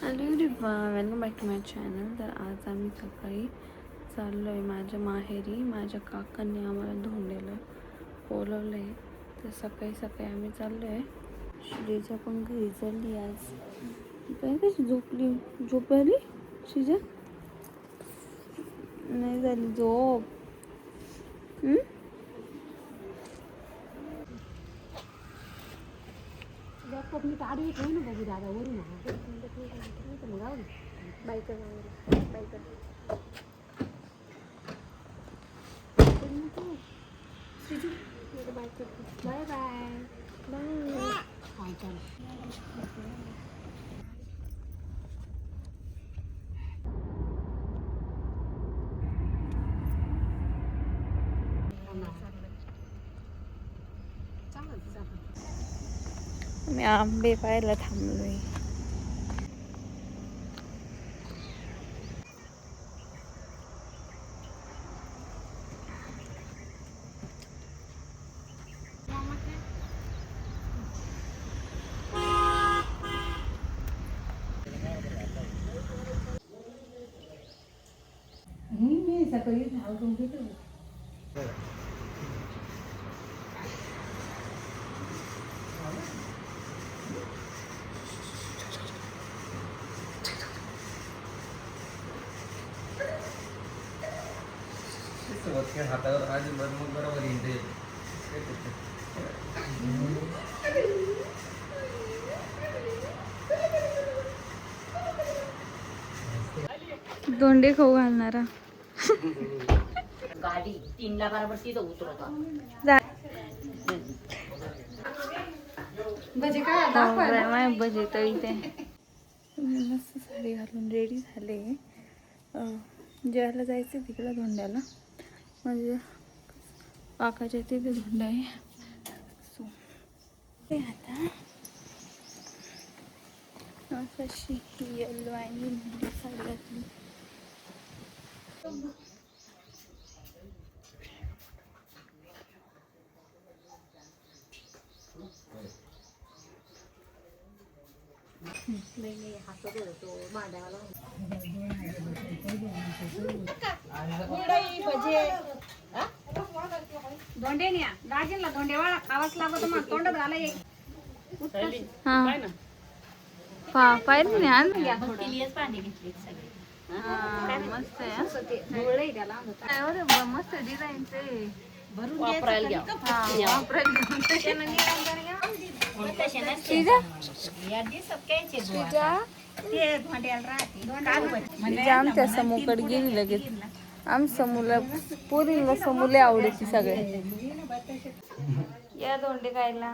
Hello welcome back to my channel. तर आज आम्ही सकाळी चाललो आहे माझ्या माहेरी. माझ्या काकांनी आम्हाला धोंड्याला बोलवलं आहे, तर सकाळी सकाळी आम्ही चाललो आहे. श्रीजा पण घरी चालली आज. काय कशी झोप आली श्रीजा? नाही झाली झोप. लॅपटॉप मी आडवी ठेवू ना बघू दादा वरून biker biker bye bye bye. हां चल. मी आंबे पाहायला थांबलोय. मी सकाळी धावून घेतो. हातावर आधी मग बरोबर येते. दोंडे खाऊ घालणारा गाडी 3ला बरोबर तिथं उतरतो. भजी काय दाखवा भजी तर इथे मस्त साडी घालून रेडी झाले. जेवायला जायचं तिकडं धोंड्याला. म्हणजे काकाच्या तिथे धोंडा आहे. सो ते आता कशी येलो आणि साडी घातली. नाही हात तो मांडावाला धोंडे न्या दाजीला धोंडेवाळा खावाच लागतो. मग तोंडात घाला एक पाहिजे नाही आण पाणी घेतली सगळे. मस्त आहे. मस्त डिझाईनचे भरून वापरायला घ्या. म्हणजे आमच्या समूहकडे गेली लगेच. आम समूला पोरीला समूले आवडायची सगळे. या धोंडे खायला.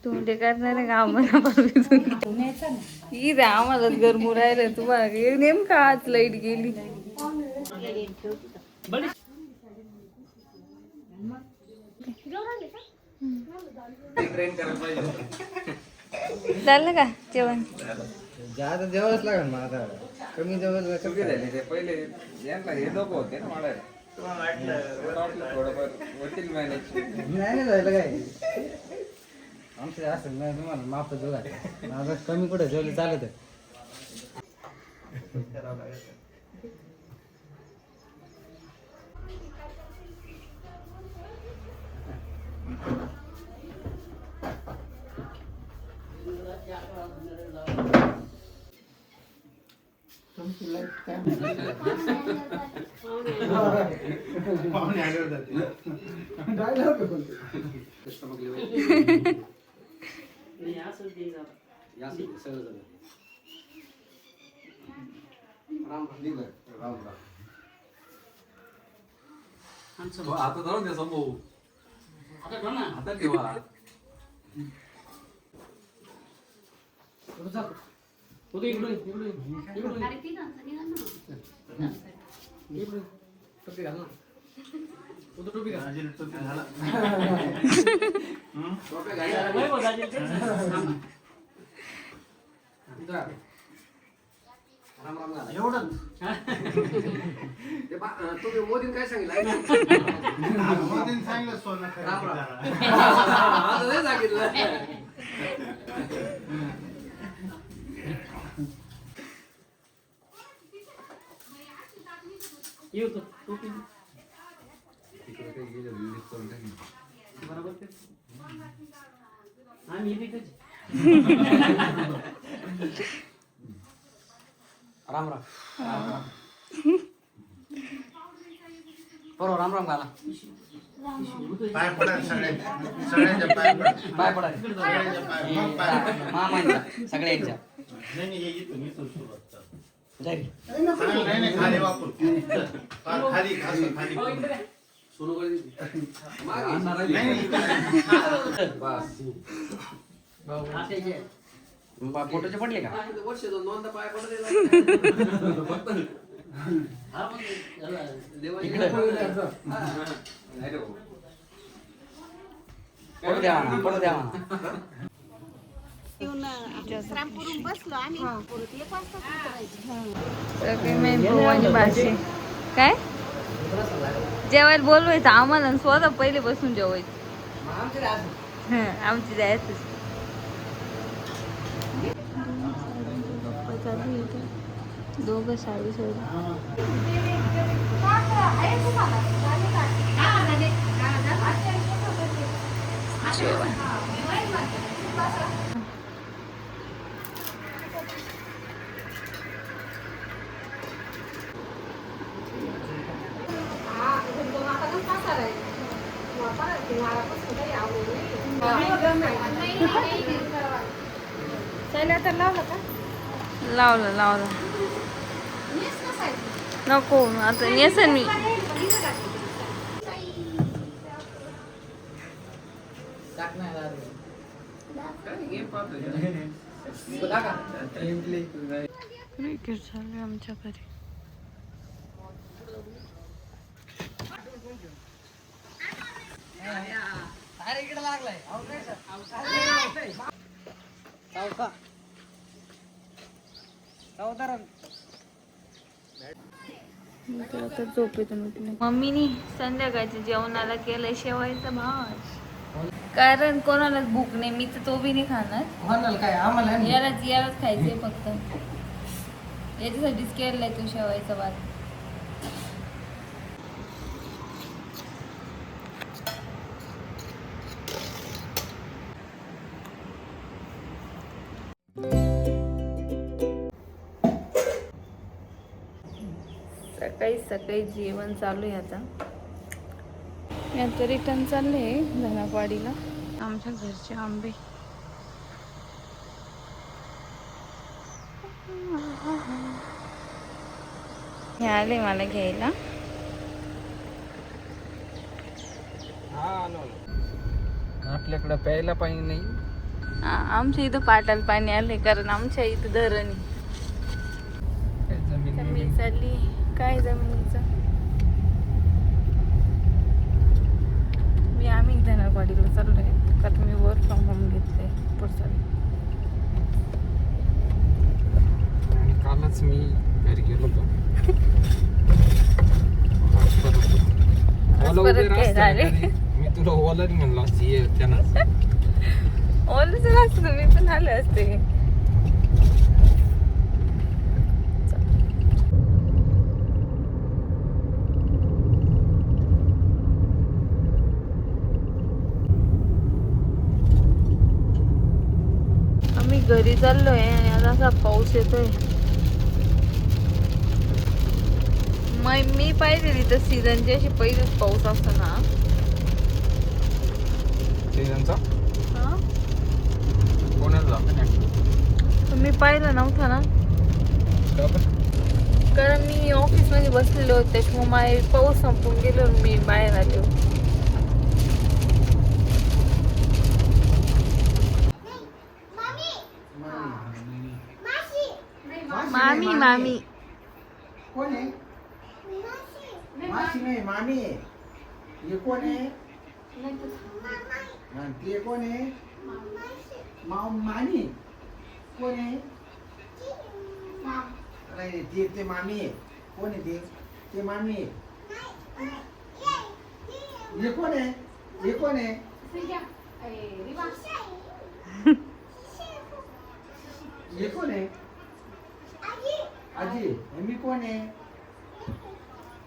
धोंडे करणारे का आम्हाला ही आम्हालाच गरमू राहिलं. तुम्हाला नेमका आज लाईट गेली. झालं का जेवण? जास्त जेवायलाच लागेल मला आता. कमी जेवायला कमी झाले ते पहिले यांना हे दोघं होते ना मला थोडंफार होतील मॅनेज. नाही झालं काय आमचं असं नाही. तुम्हाला माफ जेवला माझं कमी कुठं जेवलं चालत. आता धरून द्या समोर. आता ठेवा. तुम्ही मोदीने काय सांगितलं? मोदीने सांगितलं सोनं सांगितलं. राम राम बरोबर राम राम घाला पाय पडा सगळ्यांच्या पाय पडा पाय पडा सगळ्यांच्या पाय मग पाय मामांच्या सगळ्यांच्या जय नाही खाली वापर खाली खाली खाली फोटोचे पडले का इकडे फोटो द्या म्हणा फोटो द्या म्हणा सगळी मेन आणि भाजी काय जेवायला बोलवायचं आम्हाला स्वतः पहिले बसून जेवायचं आमची जायचं दोघं साडी लावलं लावलं नको आता नेसन मी क्रिकेट चालू आमच्या घरी आता झोपेतून उठले मम्मीनी संध्याकाळच्या जेवणाला केलंय शेवायचं भात कारण कोणालाच भूक नाही मी तर तो बी नाही खाणार काय आम्हाला यालाच खायचंय फक्त याच्यासाठीच केलंय तू शेवायचा भात सकाळी सकाळी जेवण चालू आहे आता मी आता रिटर्न चालले धनापाडीला आमच्या घरचे आंबे हे आले मला घ्यायला आपल्याकडं प्यायला पाणी नाही आमच्या इथं पाटाला पाणी आले कारण आमच्या इथं धरण जमीन चालली काय जमिनीचं आम्ही धनापाडीला चाललोय कारण मी वर्क फ्रॉम होम घेतलंय पुढचं कालच मी घरी गेलो होतो परत काय झाले मी तुला ओला म्हणलो असते त्यांना ओलच असतं मी पण आले असते आम्ही घरी चाललोय आणि आता असा पाऊस येतोय मी पाहिलेली तर सीझनची अशी पहिलेच पाऊस असतो ना सीझनचा हा कोणाला मी पाहिलं नव्हतं ना कारण मी ऑफिस मध्ये बसलेलो होते त्याच्यामुळे माझे पाऊस संपून गेलो मी बाहेर आलो मामी मामी कोण आहे मासी नाही मामी आहे हे कोण आहे ते कोण आहे मामी कोण आहे नाही ते मामी आहे कोण आहे ते मामी आहे हे कोण आहे हे कोण आहे हे कोण आहे आजी मी कोण आहे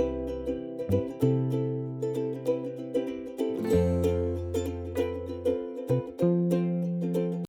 आहे